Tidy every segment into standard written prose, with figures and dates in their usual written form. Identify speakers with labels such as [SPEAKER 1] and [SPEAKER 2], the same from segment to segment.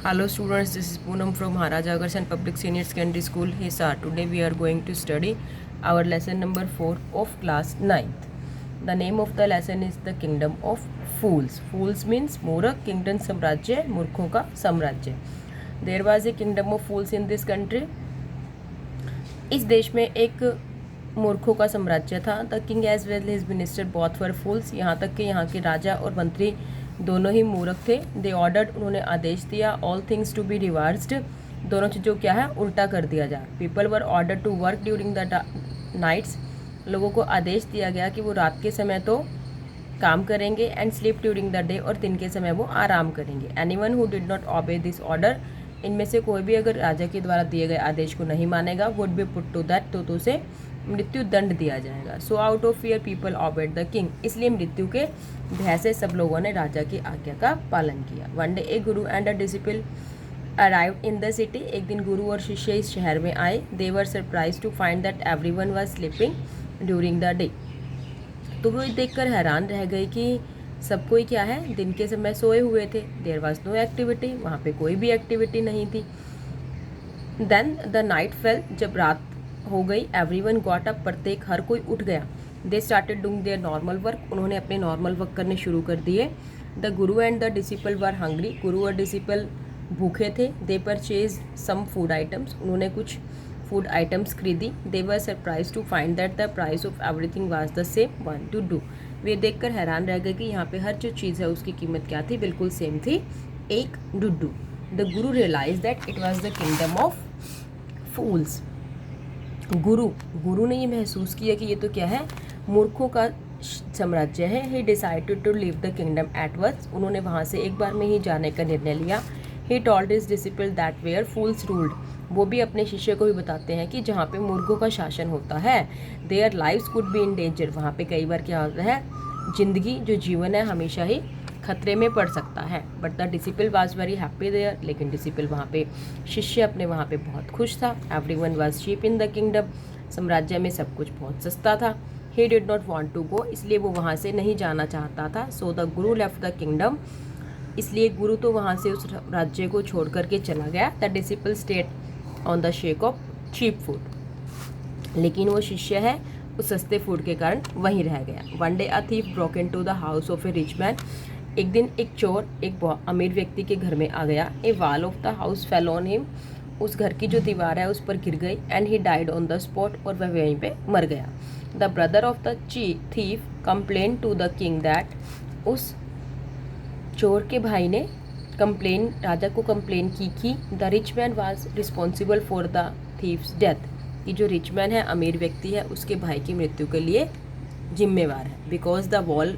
[SPEAKER 1] Hello students, this is Poonam from Maharaja Agarsen Public Senior Secondary School, Hisar. Today we are going to study our lesson number 4 of class 9th. The name of the lesson is the Kingdom of Fools. Fools means Murak, Kingdom Samrajya, मूर्खों का साम्राज्य. There was a kingdom of fools in this country. इस देश में एक मूर्खों का साम्राज्य था. The king as well his minister both were fools. यहाँ तक कि यहाँ के राजा और मंत्री दोनों ही मूर्ख थे. दे ऑर्डर्ड, उन्होंने आदेश दिया. All things to be reversed, दोनों चीज़ों क्या है उल्टा कर दिया जाए. People were order to work during the nights, लोगों को आदेश दिया गया कि वो रात के समय तो काम करेंगे. And sleep during the day, और दिन के समय वो आराम करेंगे. Anyone who did not obey this order, इनमें से कोई भी अगर राजा के द्वारा दिए गए आदेश को नहीं मानेगा, would be put to that, तो उसे मृत्यु दंड दिया जाएगा. So out of fear people obeyed the king, इसलिए मृत्यु के भय से सब लोगों ने राजा की आज्ञा का पालन किया. One day a guru and a disciple arrived in the city, एक दिन गुरु और शिष्य इस शहर में आए. They were surprised to find that everyone was sleeping during the day, तो वो देखकर हैरान रह गए कि सब कोई क्या है दिन के समय सोए हुए थे. देयर वाज नो एक्टिविटी, वहाँ पे कोई भी एक्टिविटी नहीं थी. देन द नाइट फेल, जब रात हो गई. एवरीवन गॉट अप, प्रत्येक हर कोई उठ गया. They started doing there normal work, उन्होंने अपने नॉर्मल वर्क करने शुरू कर दिए. The guru and the disciple were hungry, गुरु और डिसिपल भूखे थे. They purchased some food items, उन्होंने कुछ फूड आइटम्स खरीदी. They were surprised to find that the price of everything was the same, one to do. वे देखकर हैरान रह गए कि यहाँ पे हर जो चीज़ है उसकी कीमत क्या थी, बिल्कुल सेम थी, एक डुड्डू. The guru realise that it was the kingdom of fools. गुरु ने ये महसूस किया कि ये तो क्या है, मूर्खों का साम्राज्य है. He decided to leave the kingdom at once, उन्होंने वहाँ से एक बार में ही जाने का निर्णय लिया. He told his disciple that where fools ruled, वो भी अपने शिष्य को भी बताते हैं कि जहाँ पे मूर्खों का शासन होता है, their lives could be in danger, वहाँ पे कई बार क्या होता है, जिंदगी जो जीवन है हमेशा ही खतरे में पड़ सकता है. But the disciple was very happy there, लेकिन डिसिपल वहाँ पे शिष्य अपने वहाँ पे बहुत खुश था. Everyone was cheap in the kingdom, साम्राज्य में सब कुछ बहुत सस्ता था. He did not want to go, इसलिए वो वहाँ से नहीं जाना चाहता था. So the guru left the kingdom, इसलिए गुरु तो वहाँ से उस राज्य को छोड़ करके चला गया. The disciple stayed on the sake of cheap food, लेकिन वो शिष्य है उस सस्ते फूड के कारण वहीं रह गया. One day a thief broke into the house of A rich man, एक दिन एक चोर एक अमीर व्यक्ति के घर में आ गया. A wall of the house fell on him, उस घर की जो दीवार है उस पर गिर गई. And he died on the spot, और वह वहीं पे मर गया. The brother of the thief complain to the king that, उस चोर के भाई ने राजा को कंप्लेन की कि the rich man was responsible for the thieves death, कि जो रिच मैन है अमीर व्यक्ति है उसके भाई की मृत्यु के लिए जिम्मेवार है. Because the wall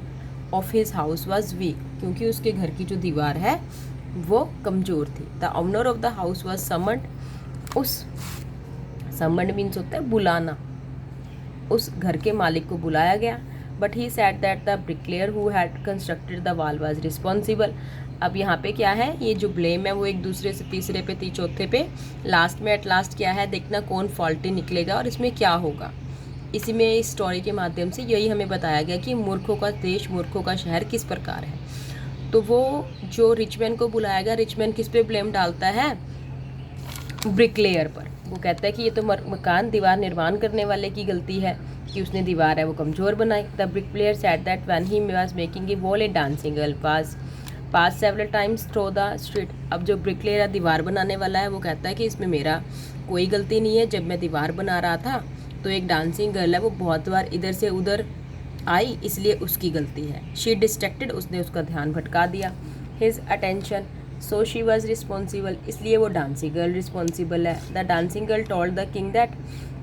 [SPEAKER 1] of his house was weak, क्योंकि उसके घर की जो दीवार है वो कमज़ोर थी. The owner of the house was summoned, उस समन्ड मीन्स होता है बुलाना, उस घर के मालिक को बुलाया गया. But he said that the bricklayer who had constructed the wall was responsible. अब यहाँ पे क्या है, ये जो ब्लेम है वो एक दूसरे से तीसरे पे चौथे पे, लास्ट में एट लास्ट क्या है देखना कौन फॉल्टी निकलेगा और इसमें क्या होगा. इसी में इस स्टोरी के माध्यम से यही हमें बताया गया कि मूर्खों का देश, मूर्खों का शहर किस प्रकार है. तो वो जो रिचमैन को बुलाया गया, रिचमैन किस पे ब्लेम डालता है, ब्रिकलेयर पर. वो कहता है कि ये तो मकान दीवार निर्माण करने वाले की गलती है कि उसने दीवार है वो कमज़ोर बनाई. The bricklayer said that when he was making a wall A dancing girl pass several times through the street. अब जो ब्रिकलेयर दीवार बनाने वाला है वो कहता है कि इसमें मेरा कोई गलती नहीं है. जब मैं दीवार बना रहा था तो एक डांसिंग गर्ल है वो बहुत बार इधर से उधर आई, इसलिए उसकी गलती है. शी डिस्ट्रैक्टेड, उसने उसका ध्यान भटका दिया. His attention, so she was responsible, इसलिए वो डांसिंग गर्ल रिस्पॉन्सिबल है. The dancing girl told the king that,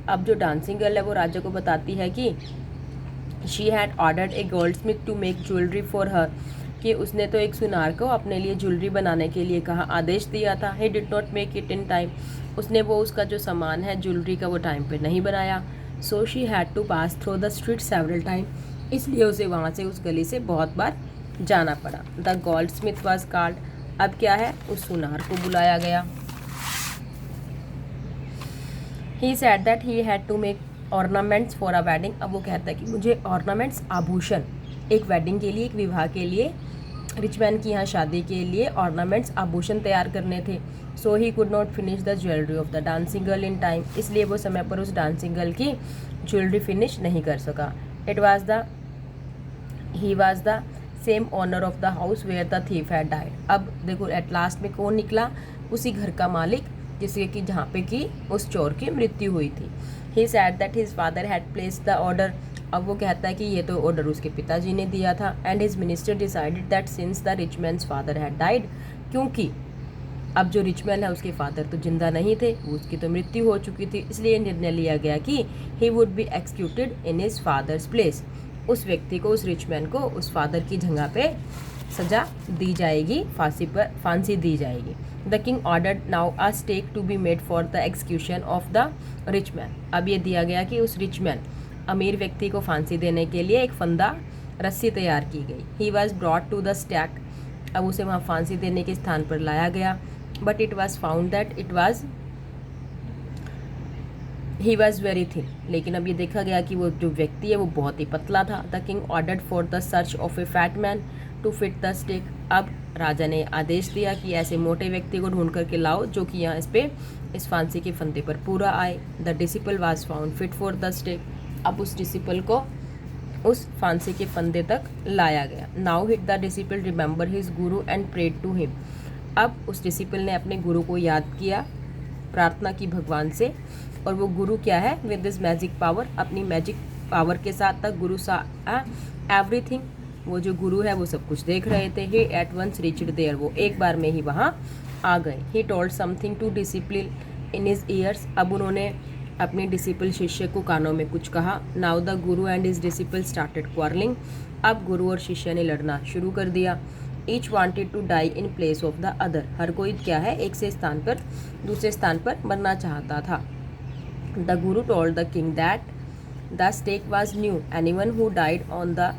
[SPEAKER 1] अब जो डांसिंग गर्ल है वो राजा को बताती है कि she had ordered a goldsmith to make jewellery for her, कि उसने तो एक सुनार को अपने लिए ज्वेलरी बनाने के लिए कहा, आदेश दिया था. He did not make it in time, उसने वो उसका जो सामान है ज्वेलरी का वो टाइम पे नहीं बनाया. So she had to pass through the street several time, इसलिए उसे वहाँ से उस गली से बहुत बार जाना पड़ा. The goldsmith was called, अब क्या है उस सुनार को बुलाया गया. He said that he had to make ornaments for a wedding, अब वो कहता है कि मुझे ऑर्नामेंट्स आभूषण एक वेडिंग के लिए, एक विवाह के लिए रिच मैन की यहाँ शादी के लिए ऑर्नामेंट्स आभूषण तैयार करने थे। So he could not finish the jewellery of the dancing girl in time, इसलिए वो समय पर उस डांसिंग गर्ल की ज्वेलरी फिनिश नहीं कर सका। He was the same owner of the house where the thief had died. अब देखो एट लास्ट में कौन निकला, उसी घर का मालिक जिसके कि जहाँ पे कि उस चोर की मृत्यु हुई थी। He said that his father had placed the order, अब वो कहता है कि ये तो ऑर्डर उसके पिताजी ने दिया था। And his minister decided that since the rich mains father had died, क्योंकि अब जो रिच मैन है उसके फादर तो जिंदा नहीं थे, उसकी तो मृत्यु हो चुकी थी, इसलिए निर्णय लिया गया कि he would be executed in his father's place, उस व्यक्ति को, उस रिच मैन को उस फादर की जगह पे सजा दी जाएगी, फांसी दी जाएगी। The king ordered now a stake to be made for the execution of the rich man. अब ये दिया गया कि उस रिच मैन अमीर व्यक्ति को फांसी देने के लिए एक फंदा रस्सी तैयार की गई। He was brought to the stake, अब उसे वहाँ फांसी देने के स्थान पर लाया गया। But it was found that he was very thin, लेकिन अब ये देखा गया कि वो जो व्यक्ति है वो बहुत ही पतला था। The king ordered for the search of a fat man to fit the stick, अब राजा ने आदेश दिया कि ऐसे मोटे व्यक्ति को ढूंढ करके लाओ जो कि यहाँ इस फांसी के फंदे पर पूरा आए। The disciple was found fit for the stick, अब उस डिसिपल को उस फांसी के फंदे तक लाया गया। Now hit the disciple remember his Guru and prayed to him, अब उस डिसिपल ने अपने गुरु को याद किया, प्रार्थना की भगवान से, और वो गुरु क्या है, विद दिस मैजिक पावर, अपनी मैजिक पावर के साथ तक गुरु सा एवरीथिंग, वो जो गुरु है वो सब कुछ देख रहे थे। He at once reached there, वो एक बार में ही वहाँ आ गए। He told something to discipline in his ears, अब उन्होंने अपने डिसिपल शिष्य को कानों में कुछ कहा। Now the guru and his disciple started quarrelling, अब गुरु और शिष्य ने लड़ना शुरू कर दिया। Each wanted to die in place of the other, हर कोई क्या है एक से स्थान पर दूसरे स्थान पर मरना चाहता था। The guru told the king that the stake was new, anyone who died on the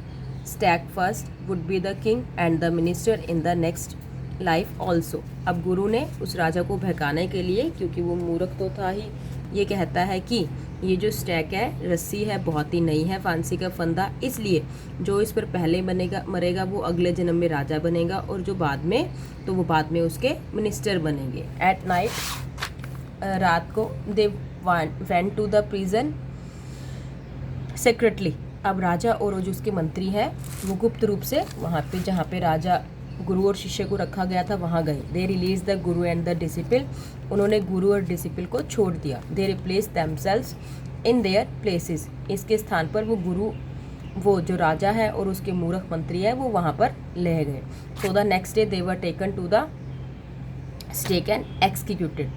[SPEAKER 1] stake first would be the king and the minister in the next life also. अब गुरु ने उस राजा को बहकाने के लिए, क्योंकि वो मूर्ख तो था ही, ये कहता है कि ये जो स्टैक है, रस्सी है, बहुत ही नई है, फांसी का फंदा, इसलिए जो इस पर पहले मरेगा वो अगले जन्म में राजा बनेगा, और जो बाद में, तो वो बाद में उसके मिनिस्टर बनेंगे। एट नाइट, रात को, they went to the prison secretly, अब राजा और जो उसके मंत्री हैं वो गुप्त रूप से वहाँ पे जहाँ पे राजा गुरु और शिष्य को रखा गया था वहाँ गए। They release the guru and the disciple, उन्होंने गुरु और डिसिपल को छोड़ दिया। They replace themselves in their places, इसके स्थान पर वो गुरु, वो जो राजा है और उसके मूर्ख मंत्री है वो वहाँ पर ले गए। So the next day they were taken to the stake and executed,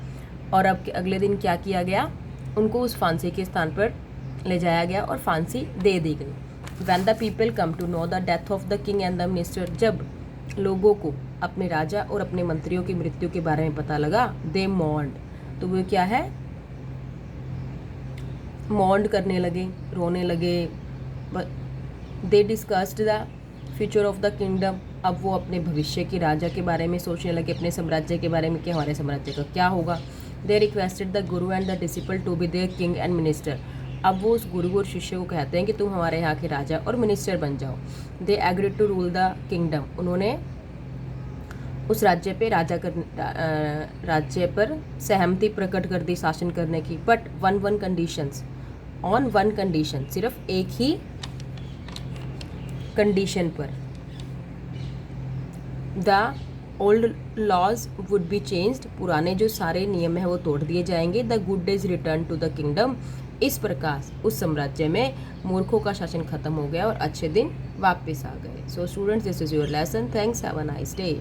[SPEAKER 1] और अब अगले दिन क्या किया गया, उनको उस फांसी के स्थान पर ले जाया गया और फांसी दे दी गई। When the people come to know the death of the king and the minister, जब लोगों को अपने राजा और अपने मंत्रियों की मृत्यु के बारे में पता लगा, दे मॉर्न्ड, तो वो क्या है, मॉर्न करने लगे, रोने लगे। They discussed the future of the kingdom, अब वो अपने भविष्य के राजा के बारे में सोचने लगे, अपने साम्राज्य के बारे में कि हमारे साम्राज्य का क्या होगा। They requested the guru and the disciple to be their king and minister, अब वो उस गुरु और शिष्य को कहते हैं कि तुम हमारे यहाँ के राजा और मिनिस्टर बन जाओ। They agreed to rule the kingdom, उन्होंने उस राज्य पर सहमति प्रकट कर दी शासन करने की। But one conditions, on one condition, सिर्फ एक ही कंडीशन पर, the old laws would be changed, पुराने जो सारे नियम है वो तोड़ दिए जाएंगे। The good days return to the kingdom, इस प्रकार उस साम्राज्य में मूर्खों का शासन खत्म हो गया और अच्छे दिन वापस आ गए। So students, this is your lesson. Thanks, have a nice day.